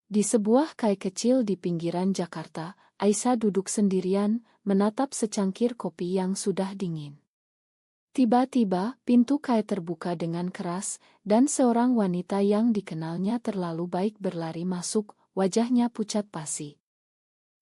Di sebuah kai kecil di pinggiran Jakarta, Aisyah duduk sendirian, menatap secangkir kopi yang sudah dingin. Tiba-tiba, pintu kai terbuka dengan keras, dan seorang wanita yang dikenalnya terlalu baik berlari masuk, wajahnya pucat pasi.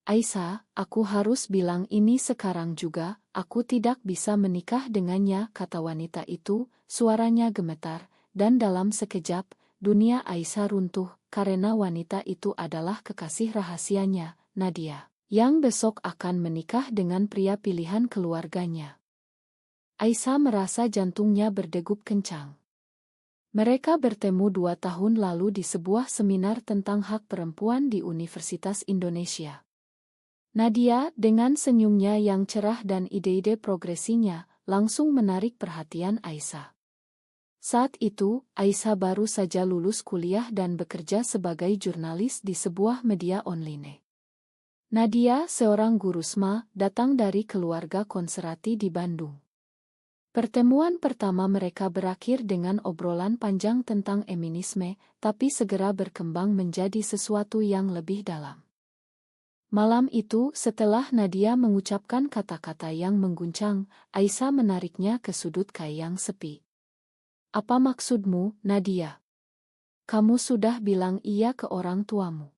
Aisyah, aku harus bilang ini sekarang juga, aku tidak bisa menikah dengannya, kata wanita itu, suaranya gemetar, dan dalam sekejap, dunia Aisyah runtuh, karena wanita itu adalah kekasih rahasianya, Nadia, yang besok akan menikah dengan pria pilihan keluarganya. Aisyah merasa jantungnya berdegup kencang. Mereka bertemu 2 tahun lalu di sebuah seminar tentang hak perempuan di Universitas Indonesia. Nadia, dengan senyumnya yang cerah dan ide-ide progresinya, langsung menarik perhatian Aisyah. Saat itu, Aisyah baru saja lulus kuliah dan bekerja sebagai jurnalis di sebuah media online. Nadia, seorang guru SMA, datang dari keluarga konservatif di Bandung. Pertemuan pertama mereka berakhir dengan obrolan panjang tentang feminisme, tapi segera berkembang menjadi sesuatu yang lebih dalam. Malam itu, setelah Nadia mengucapkan kata-kata yang mengguncang, Aisyah menariknya ke sudut kai yang sepi. Apa maksudmu, Nadia? Kamu sudah bilang iya ke orang tuamu.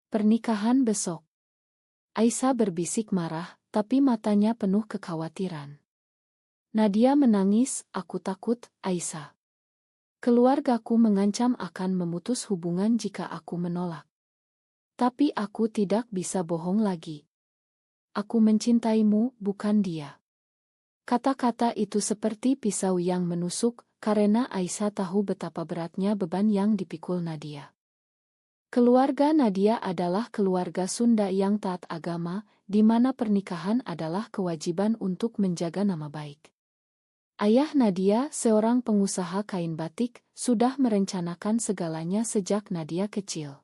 Pernikahan besok. Aisyah berbisik marah, tapi matanya penuh kekhawatiran. Nadia menangis, aku takut, Aisyah. Keluargaku mengancam akan memutus hubungan jika aku menolak. Tapi aku tidak bisa bohong lagi. Aku mencintaimu, bukan dia. Kata-kata itu seperti pisau yang menusuk, karena Aisyah tahu betapa beratnya beban yang dipikul Nadia. Keluarga Nadia adalah keluarga Sunda yang taat agama, di mana pernikahan adalah kewajiban untuk menjaga nama baik. Ayah Nadia, seorang pengusaha kain batik, sudah merencanakan segalanya sejak Nadia kecil.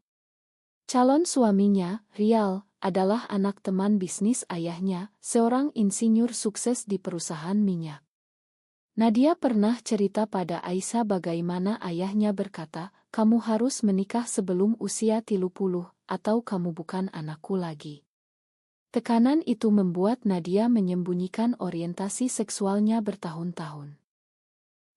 Calon suaminya, Rial, adalah anak teman bisnis ayahnya, seorang insinyur sukses di perusahaan minyak. Nadia pernah cerita pada Aisyah bagaimana ayahnya berkata, kamu harus menikah sebelum usia 30, atau kamu bukan anakku lagi. Tekanan itu membuat Nadia menyembunyikan orientasi seksualnya bertahun-tahun.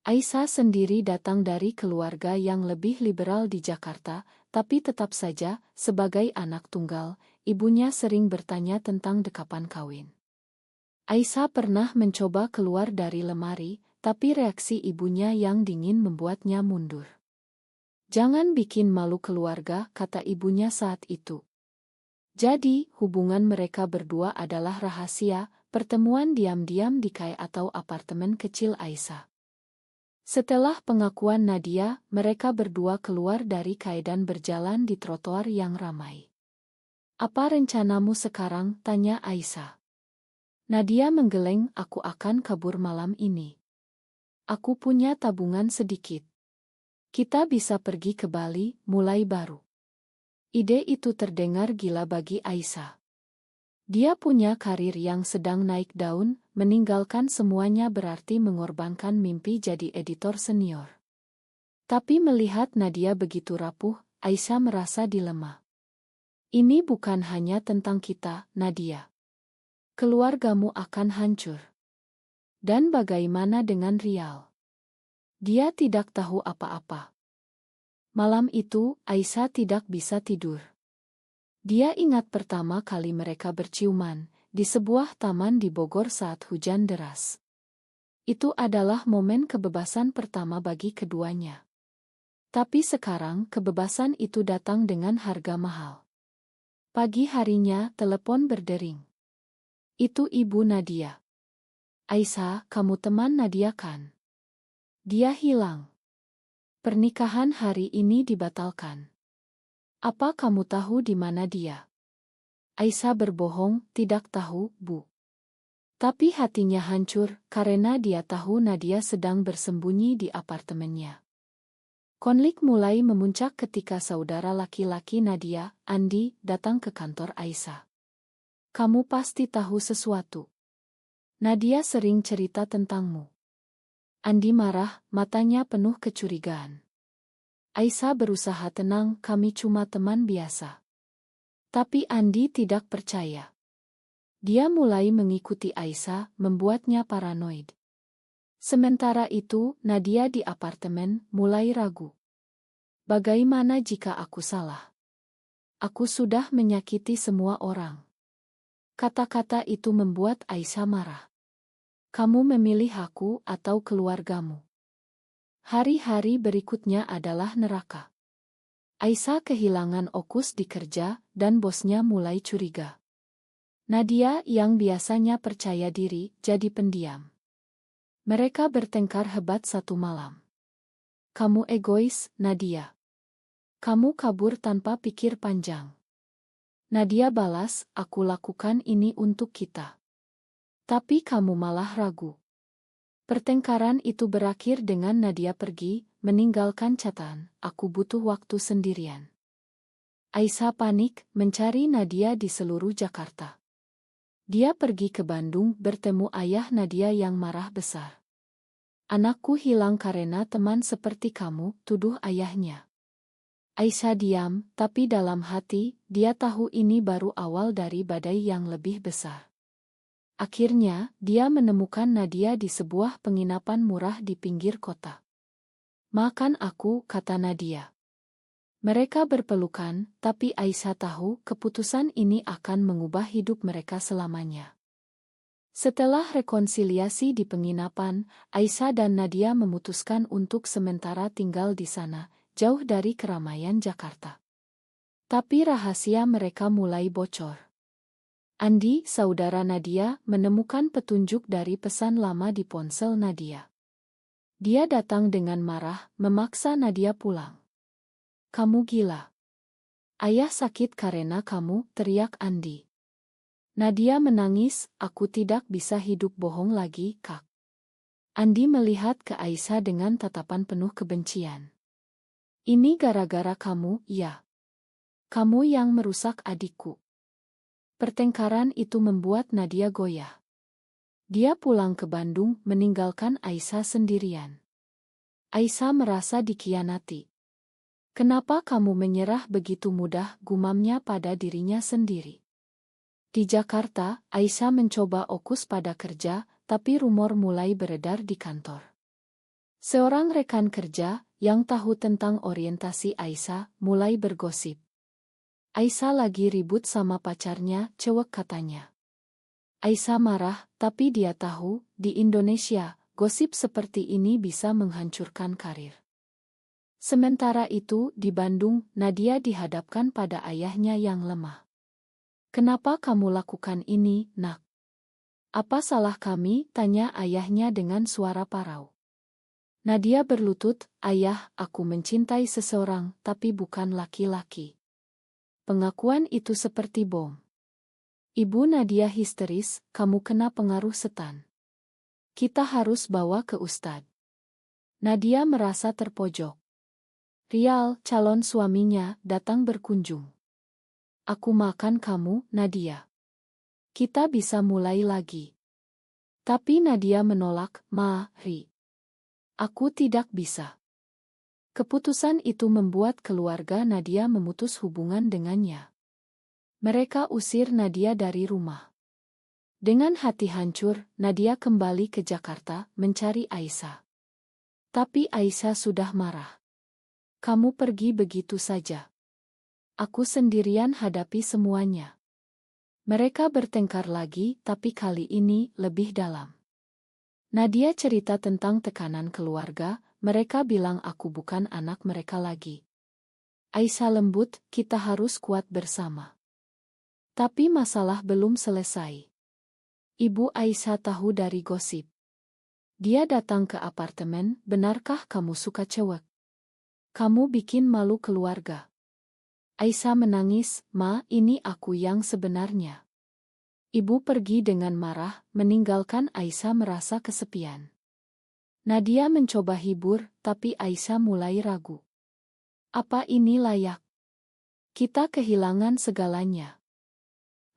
Aisyah sendiri datang dari keluarga yang lebih liberal di Jakarta, tapi tetap saja, sebagai anak tunggal, ibunya sering bertanya tentang dekapan kawin. Aisyah pernah mencoba keluar dari lemari, tapi reaksi ibunya yang dingin membuatnya mundur. Jangan bikin malu keluarga, kata ibunya saat itu. Jadi, hubungan mereka berdua adalah rahasia, pertemuan diam-diam di kai atau apartemen kecil Aisyah. Setelah pengakuan Nadia, mereka berdua keluar dari kai dan berjalan di trotoar yang ramai. Apa rencanamu sekarang? Tanya Aisyah. Nadia menggeleng, aku akan kabur malam ini. Aku punya tabungan sedikit. Kita bisa pergi ke Bali, mulai baru. Ide itu terdengar gila bagi Aisyah. Dia punya karir yang sedang naik daun, meninggalkan semuanya berarti mengorbankan mimpi jadi editor senior. Tapi melihat Nadia begitu rapuh, Aisyah merasa dilema. Ini bukan hanya tentang kita, Nadia. Keluargamu akan hancur. Dan bagaimana dengan Rial? Dia tidak tahu apa-apa. Malam itu, Aisyah tidak bisa tidur. Dia ingat pertama kali mereka berciuman, di sebuah taman di Bogor saat hujan deras. Itu adalah momen kebebasan pertama bagi keduanya. Tapi sekarang kebebasan itu datang dengan harga mahal. Pagi harinya, telepon berdering. Itu Ibu Nadia. Aisyah, kamu teman Nadia kan? Dia hilang. Pernikahan hari ini dibatalkan. Apa kamu tahu di mana dia? Aisyah berbohong, tidak tahu, Bu. Tapi hatinya hancur, karena dia tahu Nadia sedang bersembunyi di apartemennya. Konflik mulai memuncak ketika saudara laki-laki Nadia, Andi, datang ke kantor Aisyah. Kamu pasti tahu sesuatu. Nadia sering cerita tentangmu. Andi marah, matanya penuh kecurigaan. Aisyah berusaha tenang, kami cuma teman biasa. Tapi Andi tidak percaya. Dia mulai mengikuti Aisyah, membuatnya paranoid. Sementara itu, Nadia di apartemen mulai ragu. Bagaimana jika aku salah? Aku sudah menyakiti semua orang. Kata-kata itu membuat Aisyah marah. Kamu memilih aku atau keluargamu. Hari-hari berikutnya adalah neraka. Aisyah kehilangan fokus di kerja dan bosnya mulai curiga. Nadia yang biasanya percaya diri jadi pendiam. Mereka bertengkar hebat satu malam. Kamu egois, Nadia. Kamu kabur tanpa pikir panjang. Nadia balas, aku lakukan ini untuk kita. Tapi kamu malah ragu. Pertengkaran itu berakhir dengan Nadia pergi, meninggalkan catatan, aku butuh waktu sendirian. Aisyah panik, mencari Nadia di seluruh Jakarta. Dia pergi ke Bandung bertemu ayah Nadia yang marah besar. Anakku hilang karena teman seperti kamu, tuduh ayahnya. Aisyah diam, tapi dalam hati, dia tahu ini baru awal dari badai yang lebih besar. Akhirnya, dia menemukan Nadia di sebuah penginapan murah di pinggir kota. Makan aku, kata Nadia. Mereka berpelukan, tapi Aisyah tahu keputusan ini akan mengubah hidup mereka selamanya. Setelah rekonsiliasi di penginapan, Aisyah dan Nadia memutuskan untuk sementara tinggal di sana, jauh dari keramaian Jakarta. Tapi rahasia mereka mulai bocor. Andi, saudara Nadia, menemukan petunjuk dari pesan lama di ponsel Nadia. Dia datang dengan marah, memaksa Nadia pulang. Kamu gila. Ayah sakit karena kamu, teriak Andi. Nadia menangis, aku tidak bisa hidup bohong lagi, Kak. Andi melihat ke Aisyah dengan tatapan penuh kebencian. Ini gara-gara kamu, ya. Kamu yang merusak adikku. Pertengkaran itu membuat Nadia goyah. Dia pulang ke Bandung, meninggalkan Aisyah sendirian. Aisyah merasa dikhianati. Kenapa kamu menyerah begitu mudah, gumamnya pada dirinya sendiri. Di Jakarta, Aisyah mencoba fokus pada kerja, tapi rumor mulai beredar di kantor. Seorang rekan kerja, yang tahu tentang orientasi Aisyah, mulai bergosip. Aisyah lagi ribut sama pacarnya, cewek katanya. Aisyah marah, tapi dia tahu, di Indonesia, gosip seperti ini bisa menghancurkan karir. Sementara itu, di Bandung, Nadia dihadapkan pada ayahnya yang lemah. Kenapa kamu lakukan ini, Nak? Apa salah kami? Tanya ayahnya dengan suara parau. Nadia berlutut, ayah, aku mencintai seseorang, tapi bukan laki-laki. Pengakuan itu seperti bom. Ibu Nadia histeris, kamu kena pengaruh setan. Kita harus bawa ke Ustadz. Nadia merasa terpojok. Rial, calon suaminya, datang berkunjung. Aku makan kamu, Nadia. Kita bisa mulai lagi. Tapi Nadia menolak, Ri. Aku tidak bisa. Keputusan itu membuat keluarga Nadia memutus hubungan dengannya. Mereka usir Nadia dari rumah. Dengan hati hancur, Nadia kembali ke Jakarta mencari Aisyah. Tapi Aisyah sudah marah. Kamu pergi begitu saja. Aku sendirian hadapi semuanya. Mereka bertengkar lagi, tapi kali ini lebih dalam. Nadia cerita tentang tekanan keluarga, mereka bilang aku bukan anak mereka lagi. Aisyah lembut, kita harus kuat bersama. Tapi masalah belum selesai. Ibu Aisyah tahu dari gosip. Dia datang ke apartemen, benarkah kamu suka cewek? Kamu bikin malu keluarga. Aisyah menangis, ini aku yang sebenarnya. Ibu pergi dengan marah, meninggalkan Aisyah merasa kesepian. Nadia mencoba hibur, tapi Aisyah mulai ragu. Apa ini layak? Kita kehilangan segalanya.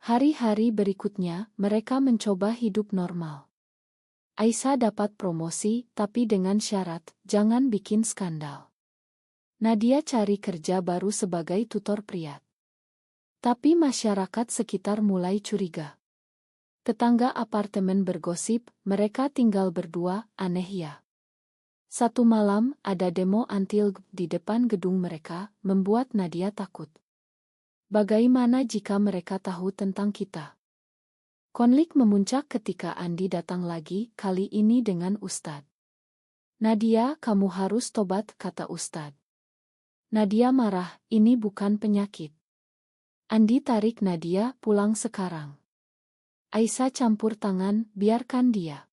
Hari-hari berikutnya, mereka mencoba hidup normal. Aisyah dapat promosi, tapi dengan syarat, jangan bikin skandal. Nadia cari kerja baru sebagai tutor pria. Tapi masyarakat sekitar mulai curiga. Tetangga apartemen bergosip, mereka tinggal berdua, aneh ya. Satu malam, ada demo anti-LGBTQ di depan gedung mereka, membuat Nadia takut. Bagaimana jika mereka tahu tentang kita? Konflik memuncak ketika Andi datang lagi, kali ini dengan Ustadz. Nadia, kamu harus tobat, kata Ustadz. Nadia marah, ini bukan penyakit. Andi tarik Nadia, pulang sekarang. Aisyah campur tangan, biarkan dia.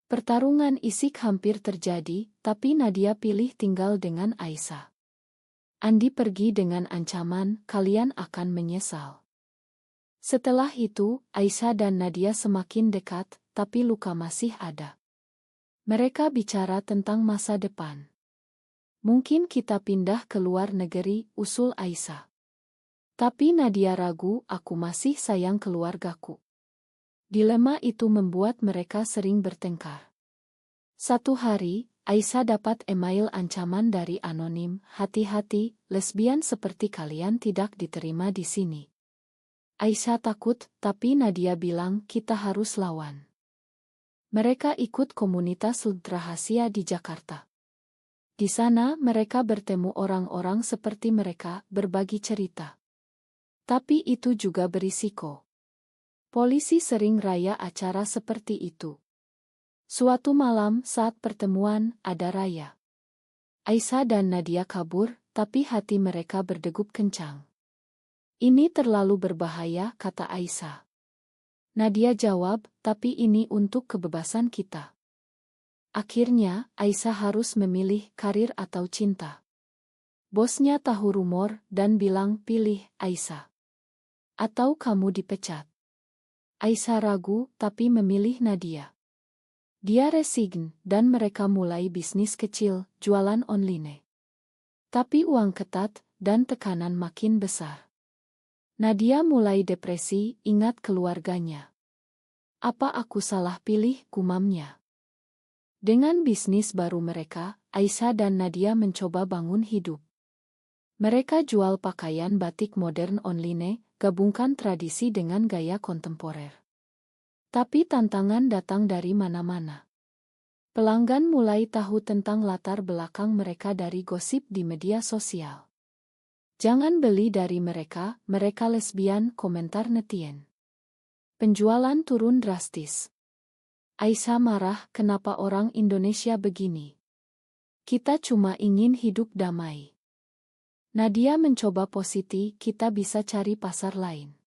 Pertarungan isik hampir terjadi, tapi Nadia pilih tinggal dengan Aisyah. Andi pergi dengan ancaman, kalian akan menyesal. Setelah itu, Aisyah dan Nadia semakin dekat, tapi luka masih ada. Mereka bicara tentang masa depan. Mungkin kita pindah ke luar negeri, usul Aisyah. Tapi Nadia ragu, aku masih sayang keluargaku. Dilema itu membuat mereka sering bertengkar. Satu hari, Aisyah dapat email ancaman dari anonim, hati-hati, lesbian seperti kalian tidak diterima di sini. Aisyah takut, tapi Nadia bilang kita harus lawan. Mereka ikut komunitas rahasia di Jakarta. Di sana mereka bertemu orang-orang seperti mereka, berbagi cerita. Tapi itu juga berisiko. Polisi sering raya acara seperti itu. Suatu malam saat pertemuan, ada raya. Aisyah dan Nadia kabur, tapi hati mereka berdegup kencang. Ini terlalu berbahaya, kata Aisyah. Nadia jawab, tapi ini untuk kebebasan kita. Akhirnya, Aisyah harus memilih karir atau cinta. Bosnya tahu rumor dan bilang pilih Aisyah. Atau kamu dipecat. Aisyah ragu, tapi memilih Nadia. Dia resign, dan mereka mulai bisnis kecil, jualan online. Tapi uang ketat, dan tekanan makin besar. Nadia mulai depresi, ingat keluarganya. Apa aku salah pilih, gumamnya. Dengan bisnis baru mereka, Aisyah dan Nadia mencoba bangun hidup. Mereka jual pakaian batik modern online, gabungkan tradisi dengan gaya kontemporer. Tapi tantangan datang dari mana-mana. Pelanggan mulai tahu tentang latar belakang mereka dari gosip di media sosial. Jangan beli dari mereka lesbian, komentar netizen. Penjualan turun drastis. Aisyah marah, kenapa orang Indonesia begini? Kita cuma ingin hidup damai. Nadia mencoba positif, kita bisa cari pasar lain.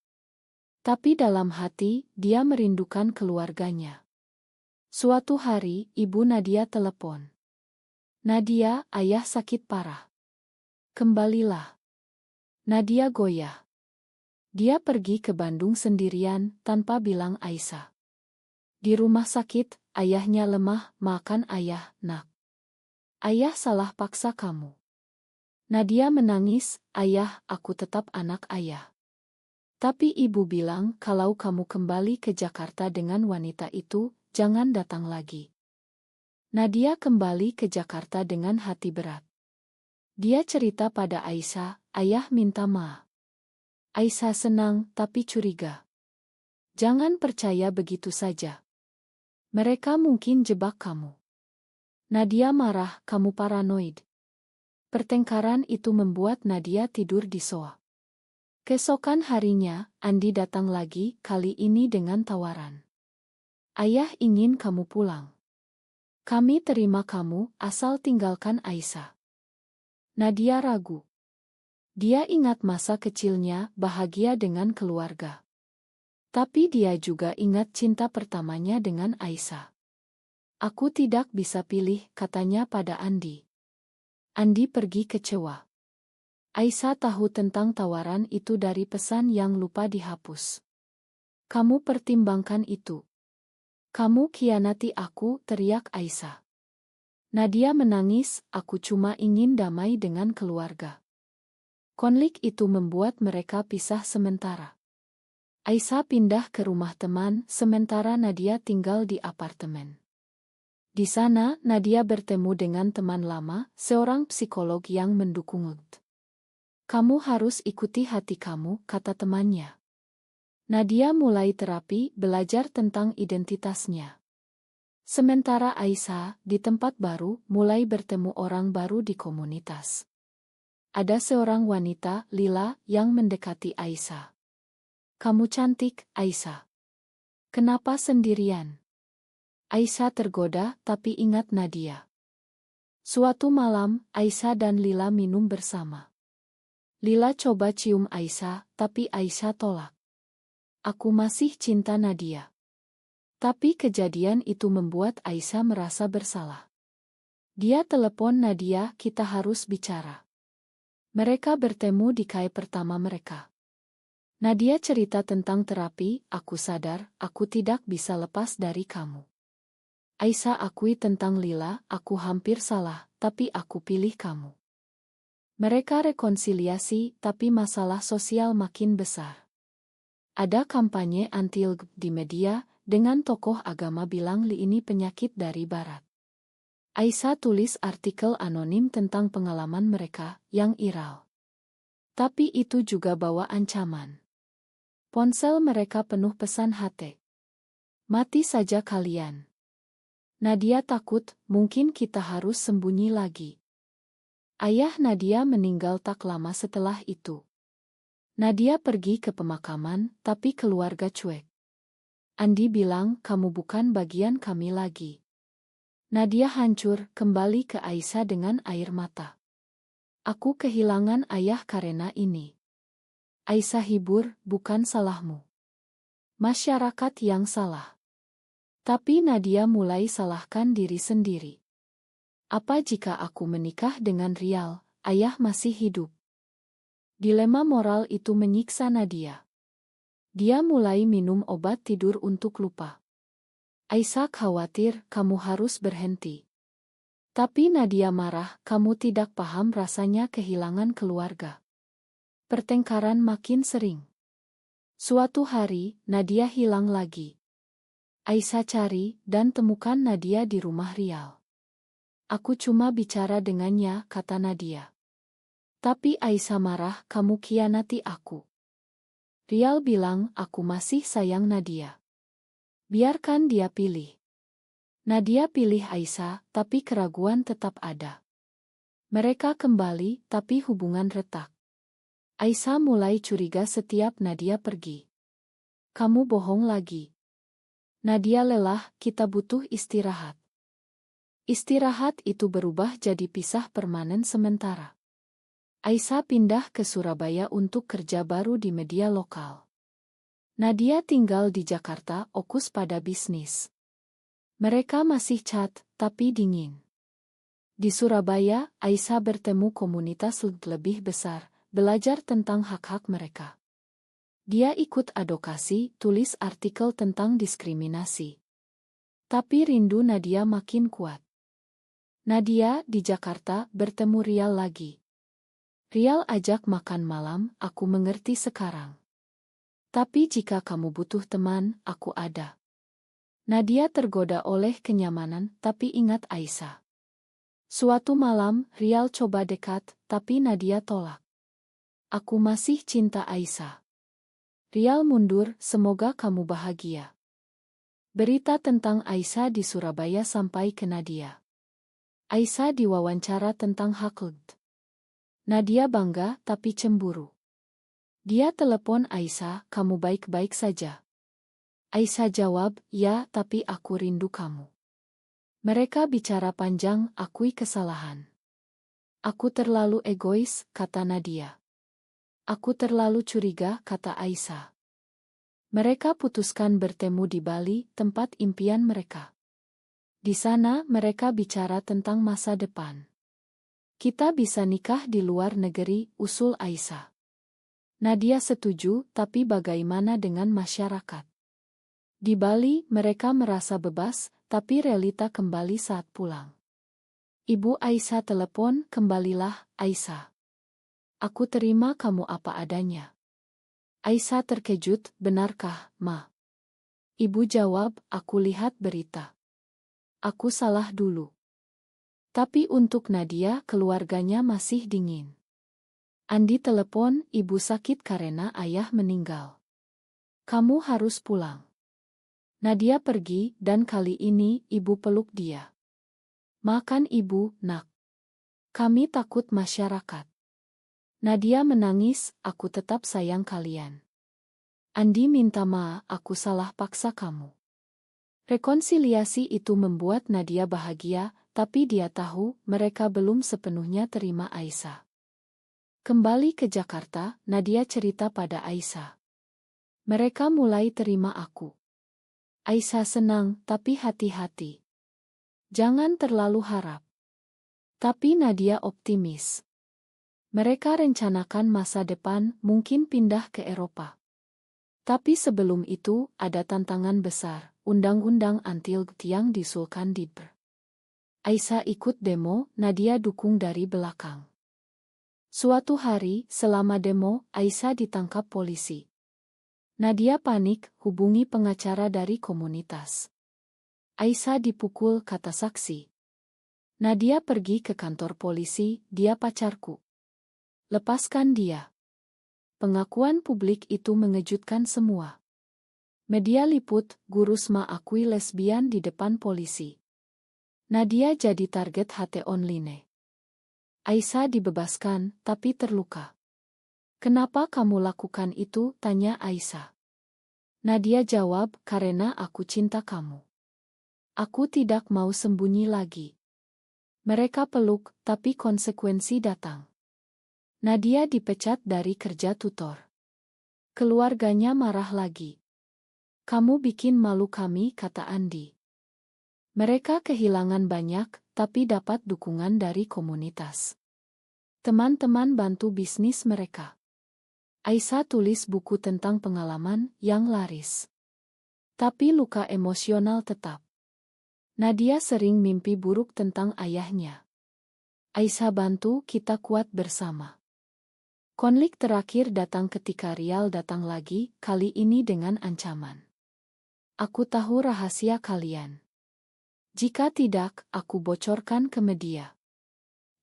Tapi dalam hati, dia merindukan keluarganya. Suatu hari, ibu Nadia telepon. Nadia, ayah sakit parah. Kembalilah. Nadia goyah. Dia pergi ke Bandung sendirian, tanpa bilang Aisyah. Di rumah sakit, ayahnya lemah, makan ayah, nak. Ayah salah paksa kamu. Nadia menangis, ayah, aku tetap anak ayah. Tapi ibu bilang kalau kamu kembali ke Jakarta dengan wanita itu, jangan datang lagi. Nadia kembali ke Jakarta dengan hati berat. Dia cerita pada Aisyah, ayah minta maaf. Aisyah senang tapi curiga. Jangan percaya begitu saja. Mereka mungkin jebak kamu. Nadia marah, kamu paranoid. Pertengkaran itu membuat Nadia tidur di sofa. Keesokan harinya, Andi datang lagi, kali ini dengan tawaran. Ayah ingin kamu pulang. Kami terima kamu, asal tinggalkan Aisyah. Nadia ragu. Dia ingat masa kecilnya, bahagia dengan keluarga. Tapi dia juga ingat cinta pertamanya dengan Aisyah. Aku tidak bisa pilih, katanya pada Andi. Andi pergi kecewa. Aisyah tahu tentang tawaran itu dari pesan yang lupa dihapus. Kamu pertimbangkan itu. Kamu khianati aku, teriak Aisyah. Nadia menangis, aku cuma ingin damai dengan keluarga. Konflik itu membuat mereka pisah sementara. Aisyah pindah ke rumah teman, sementara Nadia tinggal di apartemen. Di sana, Nadia bertemu dengan teman lama, seorang psikolog yang mendukung. Kamu harus ikuti hati kamu, kata temannya. Nadia mulai terapi, belajar tentang identitasnya. Sementara Aisyah, di tempat baru, mulai bertemu orang baru di komunitas. Ada seorang wanita, Lila, yang mendekati Aisyah. Kamu cantik, Aisyah. Kenapa sendirian? Aisyah tergoda, tapi ingat Nadia. Suatu malam, Aisyah dan Lila minum bersama. Lila coba cium Aisyah, tapi Aisyah tolak. Aku masih cinta Nadia. Tapi kejadian itu membuat Aisyah merasa bersalah. Dia telepon Nadia, kita harus bicara. Mereka bertemu di kai pertama mereka. Nadia cerita tentang terapi, aku sadar, aku tidak bisa lepas dari kamu. Aisyah akui tentang Lila, aku hampir salah, tapi aku pilih kamu. Mereka rekonsiliasi, tapi masalah sosial makin besar. Ada kampanye anti-LGBT di media, dengan tokoh agama bilang ini penyakit dari barat. Aisyah tulis artikel anonim tentang pengalaman mereka, yang viral. Tapi itu juga bawa ancaman. Ponsel mereka penuh pesan HT. Mati saja kalian. Nadia takut, mungkin kita harus sembunyi lagi. Ayah Nadia meninggal tak lama setelah itu. Nadia pergi ke pemakaman, tapi keluarga cuek. Andi bilang, kamu bukan bagian kami lagi. Nadia hancur, kembali ke Aisyah dengan air mata. Aku kehilangan ayah karena ini. Aisyah hibur, bukan salahmu. Masyarakat yang salah. Tapi Nadia mulai salahkan diri sendiri. Apa jika aku menikah dengan Rial, ayah masih hidup? Dilema moral itu menyiksa Nadia. Dia mulai minum obat tidur untuk lupa. Aisyah khawatir, kamu harus berhenti. Tapi Nadia marah, kamu tidak paham rasanya kehilangan keluarga. Pertengkaran makin sering. Suatu hari, Nadia hilang lagi. Aisyah cari dan temukan Nadia di rumah Rial. Aku cuma bicara dengannya, kata Nadia. Tapi Aisyah marah, kamu khianati aku. Rial bilang, aku masih sayang Nadia. Biarkan dia pilih. Nadia pilih Aisyah, tapi keraguan tetap ada. Mereka kembali, tapi hubungan retak. Aisyah mulai curiga setiap Nadia pergi. Kamu bohong lagi. Nadia lelah, kita butuh istirahat. Istirahat itu berubah jadi pisah permanen sementara. Aisyah pindah ke Surabaya untuk kerja baru di media lokal. Nadia tinggal di Jakarta, fokus pada bisnis. Mereka masih chat, tapi dingin. Di Surabaya, Aisyah bertemu komunitas lebih besar, belajar tentang hak-hak mereka. Dia ikut advokasi, tulis artikel tentang diskriminasi. Tapi rindu Nadia makin kuat. Nadia di Jakarta bertemu Rial lagi. Rial ajak makan malam, aku mengerti sekarang. Tapi jika kamu butuh teman, aku ada. Nadia tergoda oleh kenyamanan, tapi ingat Aisyah. Suatu malam, Rial coba dekat, tapi Nadia tolak. Aku masih cinta Aisyah. Rial mundur, semoga kamu bahagia. Berita tentang Aisyah di Surabaya sampai ke Nadia. Aisyah diwawancara tentang hak. Nadia bangga tapi cemburu. Dia telepon Aisyah, kamu baik-baik saja. Aisyah jawab, ya, tapi aku rindu kamu. Mereka bicara panjang, akui kesalahan. Aku terlalu egois, kata Nadia. Aku terlalu curiga, kata Aisyah. Mereka putuskan bertemu di Bali, tempat impian mereka. Di sana, mereka bicara tentang masa depan. Kita bisa nikah di luar negeri, usul Aisyah. Nadia setuju, tapi bagaimana dengan masyarakat? Di Bali, mereka merasa bebas, tapi realita kembali saat pulang. Ibu Aisyah telepon, kembalilah, Aisyah. Aku terima kamu apa adanya. Aisyah terkejut, benarkah, Ma? Ibu jawab, aku lihat berita. Aku salah dulu. Tapi untuk Nadia keluarganya masih dingin. Andi telepon, ibu sakit karena ayah meninggal. Kamu harus pulang. Nadia pergi dan kali ini ibu peluk dia. Makan ibu, nak. Kami takut masyarakat. Nadia menangis, aku tetap sayang kalian. Andi minta maaf, aku salah paksa kamu. Rekonsiliasi itu membuat Nadia bahagia, tapi dia tahu mereka belum sepenuhnya terima Aisyah. Kembali ke Jakarta, Nadia cerita pada Aisyah. Mereka mulai terima aku. Aisyah senang, tapi hati-hati. Jangan terlalu harap. Tapi Nadia optimis. Mereka rencanakan masa depan, mungkin pindah ke Eropa. Tapi sebelum itu, ada tantangan besar, undang-undang anti-LGBT yang diusulkan DPR. Aisyah ikut demo, Nadia dukung dari belakang. Suatu hari, selama demo, Aisyah ditangkap polisi. Nadia panik, hubungi pengacara dari komunitas. Aisyah dipukul, kata saksi. Nadia pergi ke kantor polisi, dia pacarku. Lepaskan dia. Pengakuan publik itu mengejutkan semua. Media liput, Guru Sma akui lesbian di depan polisi. Nadia jadi target HT online. Aisyah dibebaskan, tapi terluka. Kenapa kamu lakukan itu? Tanya Aisyah. Nadia jawab, karena aku cinta kamu. Aku tidak mau sembunyi lagi. Mereka peluk, tapi konsekuensi datang. Nadia dipecat dari kerja tutor. Keluarganya marah lagi. Kamu bikin malu kami, kata Andi. Mereka kehilangan banyak, tapi dapat dukungan dari komunitas. Teman-teman bantu bisnis mereka. Aisyah tulis buku tentang pengalaman yang laris. Tapi luka emosional tetap. Nadia sering mimpi buruk tentang ayahnya. Aisyah bantu, kita kuat bersama. Konflik terakhir datang ketika Rial datang lagi, kali ini dengan ancaman. Aku tahu rahasia kalian. Jika tidak, aku bocorkan ke media.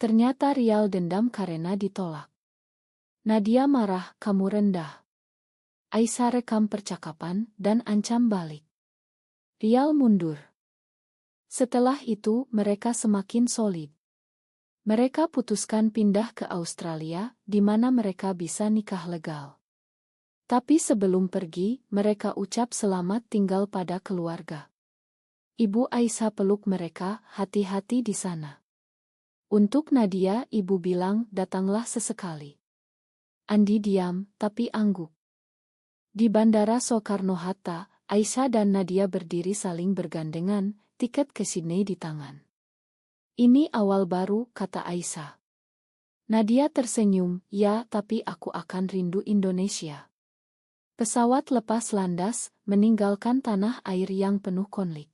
Ternyata Rial dendam karena ditolak. Nadia marah, kamu rendah. Aisyah rekam percakapan dan ancam balik. Rial mundur. Setelah itu, mereka semakin solid. Mereka putuskan pindah ke Australia, di mana mereka bisa nikah legal. Tapi sebelum pergi, mereka ucap selamat tinggal pada keluarga. Ibu Aisyah peluk mereka, hati-hati di sana. Untuk Nadia, ibu bilang, datanglah sesekali. Andi diam, tapi angguk. Di Bandara Soekarno-Hatta, Aisyah dan Nadia berdiri saling bergandengan, tiket ke Sydney di tangan. Ini awal baru, kata Aisyah. Nadia tersenyum, ya, tapi aku akan rindu Indonesia. Pesawat lepas landas, meninggalkan tanah air yang penuh konflik.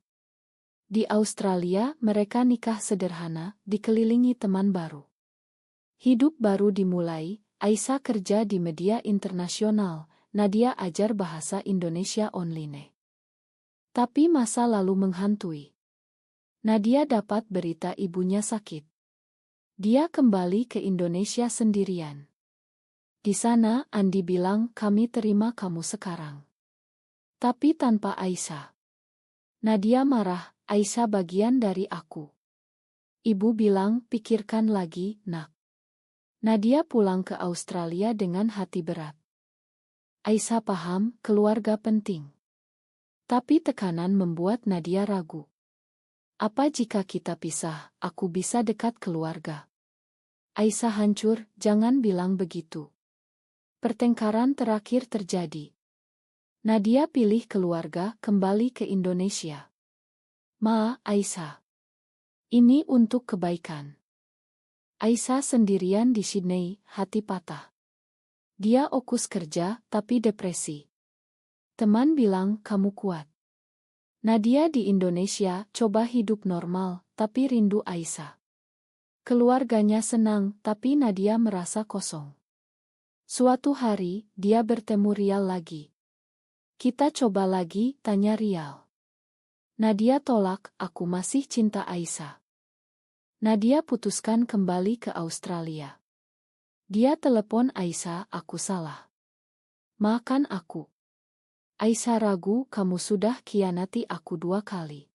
Di Australia, mereka nikah sederhana, dikelilingi teman baru. Hidup baru dimulai, Aisyah kerja di media internasional, Nadia ajar bahasa Indonesia online. Tapi masa lalu menghantui. Nadia dapat berita ibunya sakit. Dia kembali ke Indonesia sendirian. Di sana, Andi bilang, kami terima kamu sekarang. Tapi tanpa Aisyah. Nadia marah, Aisyah bagian dari aku. Ibu bilang, pikirkan lagi, nak. Nadia pulang ke Australia dengan hati berat. Aisyah paham, keluarga penting. Tapi tekanan membuat Nadia ragu. Apa jika kita pisah, aku bisa dekat keluarga? Aisyah hancur, jangan bilang begitu. Pertengkaran terakhir terjadi. Nadia pilih keluarga, kembali ke Indonesia. Ma, Aisyah. Ini untuk kebaikan. Aisyah sendirian di Sydney, hati patah. Dia fokus kerja, tapi depresi. Teman bilang, kamu kuat. Nadia di Indonesia, coba hidup normal, tapi rindu Aisyah. Keluarganya senang, tapi Nadia merasa kosong. Suatu hari, dia bertemu Rial lagi. Kita coba lagi, tanya Rial. Nadia tolak, aku masih cinta Aisyah. Nadia putuskan kembali ke Australia. Dia telepon Aisyah, aku salah. Maafkan aku. Aisyah ragu, kamu sudah khianati aku 2 kali.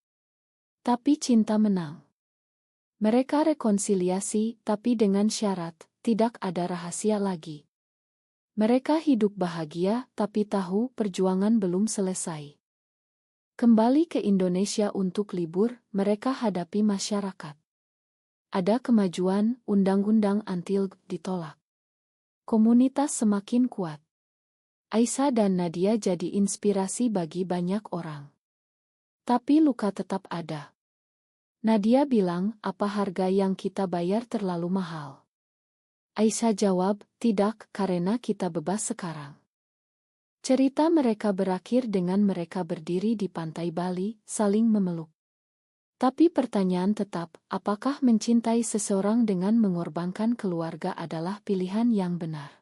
Tapi cinta menang. Mereka rekonsiliasi, tapi dengan syarat, tidak ada rahasia lagi. Mereka hidup bahagia, tapi tahu perjuangan belum selesai. Kembali ke Indonesia untuk libur, mereka hadapi masyarakat. Ada kemajuan, undang-undang anti-LGBTQ ditolak. Komunitas semakin kuat. Aisyah dan Nadia jadi inspirasi bagi banyak orang. Tapi luka tetap ada. Nadia bilang, apa harga yang kita bayar terlalu mahal? Aisyah jawab, tidak, karena kita bebas sekarang. Cerita mereka berakhir dengan mereka berdiri di pantai Bali, saling memeluk. Tapi pertanyaan tetap, apakah mencintai seseorang dengan mengorbankan keluarga adalah pilihan yang benar?